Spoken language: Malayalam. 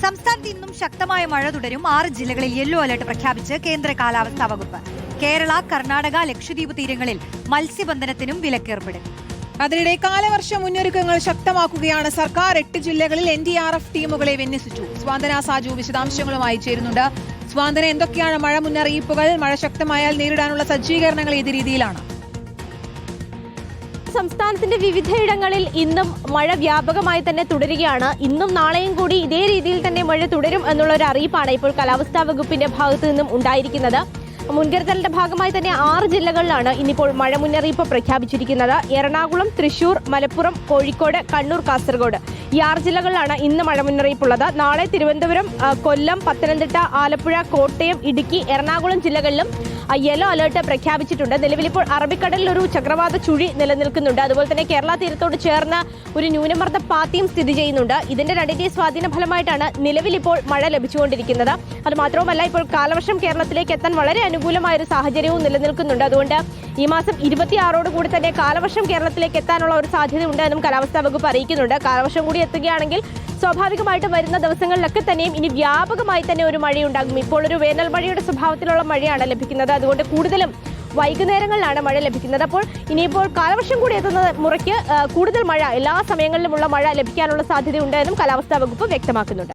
സംസ്ഥാനത്ത് ഇന്നും ശക്തമായ മഴ തുടരും. 6 ജില്ലകളിൽ യെല്ലോ അലർട്ട് പ്രഖ്യാപിച്ച് കേന്ദ്ര കാലാവസ്ഥാ വകുപ്പ്. കേരള, കർണാടക, ലക്ഷദ്വീപ് തീരങ്ങളിൽ മത്സ്യബന്ധനത്തിനും വിലക്കേർപ്പെടും. അതിനിടെ കാലവർഷ മുന്നൊരുക്കങ്ങൾ ശക്തമാക്കുകയാണ് സർക്കാർ. 8 ജില്ലകളിൽ NDRF ടീമുകളെ വിന്യസിച്ചു. സ്വാന്തന സാജു വിശദാംശങ്ങളുമായി ചേരുന്നുണ്ട്. സ്വാന്തന, എന്തൊക്കെയാണ് മഴ മുന്നറിയിപ്പുകൾ? മഴ ശക്തമായാൽ നേരിടാനുള്ള സജ്ജീകരണങ്ങൾ ഏത് രീതിയിലാണ്? സംസ്ഥാനത്തിന്റെ വിവിധയിടങ്ങളിൽ ഇന്നും മഴ വ്യാപകമായി തന്നെ തുടരുകയാണ്. ഇന്നും നാളെയും കൂടി ഇതേ രീതിയിൽ തന്നെ മഴ തുടരും എന്നുള്ള ഒരു അറിയിപ്പാണ് ഇപ്പോൾ കാലാവസ്ഥാ വകുപ്പിന്റെ ഭാഗത്തു നിന്നും ഉണ്ടായിരിക്കുന്നത്. മുൻകരുതലിന്റെ ഭാഗമായി തന്നെ 6 ജില്ലകളിലാണ് ഇന്നിപ്പോൾ മഴ മുന്നറിയിപ്പ് പ്രഖ്യാപിച്ചിരിക്കുന്നത്. എറണാകുളം, തൃശൂർ, മലപ്പുറം, കോഴിക്കോട്, കണ്ണൂർ, കാസർഗോഡ് ഈ 6 ജില്ലകളിലാണ് ഇന്ന് മഴ മുന്നറിയിപ്പുള്ളത്. നാളെ തിരുവനന്തപുരം, കൊല്ലം, പത്തനംതിട്ട, ആലപ്പുഴ, കോട്ടയം, ഇടുക്കി, എറണാകുളം ജില്ലകളിലും യെല്ലോ അലർട്ട് പ്രഖ്യാപിച്ചിട്ടുണ്ട്. നിലവിലിപ്പോൾ അറബിക്കടലിൽ ഒരു ചക്രവാത ചുഴി നിലനിൽക്കുന്നുണ്ട്. അതുപോലെ തന്നെ കേരള തീരത്തോട് ചേർന്ന് ഒരു ന്യൂനമർദ്ദ പാത്തിയും സ്ഥിതി ചെയ്യുന്നുണ്ട്. ഇതിന്റെ രണ്ടിന്റെ സ്വാധീന ഫലമായിട്ടാണ് നിലവിലിപ്പോൾ മഴ ലഭിച്ചുകൊണ്ടിരിക്കുന്നത്. അത് മാത്രവുമല്ല, ഇപ്പോൾ കാലവർഷം കേരളത്തിലേക്ക് എത്താൻ വളരെ അനുകൂലമായ ഒരു സാഹചര്യവും നിലനിൽക്കുന്നുണ്ട്. അതുകൊണ്ട് ഈ മാസം 26 കൂടി തന്നെ കാലവർഷം കേരളത്തിലേക്ക് എത്താനുള്ള ഒരു സാധ്യതയുണ്ട് എന്നും കാലാവസ്ഥാ വകുപ്പ് അറിയിക്കുന്നുണ്ട്. കാലവർഷം കൂടി എത്തുകയാണെങ്കിൽ സ്വാഭാവികമായിട്ട് വരുന്ന ദിവസങ്ങളിലൊക്കെ തന്നെയും ഇനി വ്യാപകമായി തന്നെ ഒരു മഴയുണ്ടാകും. ഇപ്പോൾ ഒരു വേനൽ മഴയുടെ സ്വഭാവത്തിലുള്ള മഴയാണ് ലഭിക്കുന്നത്. അതുകൊണ്ട് കൂടുതലും വൈകുന്നേരങ്ങളിലാണ് മഴ ലഭിക്കുന്നത്. അപ്പോൾ ഇനിയിപ്പോൾ കാലവർഷം കൂടി എത്തുന്ന മുറയ്ക്ക് കൂടുതൽ മഴ എല്ലാ സമയങ്ങളിലുമുള്ള മഴ ലഭിക്കാനുള്ള സാധ്യതയുണ്ട് എന്നും കാലാവസ്ഥാ വകുപ്പ് വ്യക്തമാക്കുന്നുണ്ട്.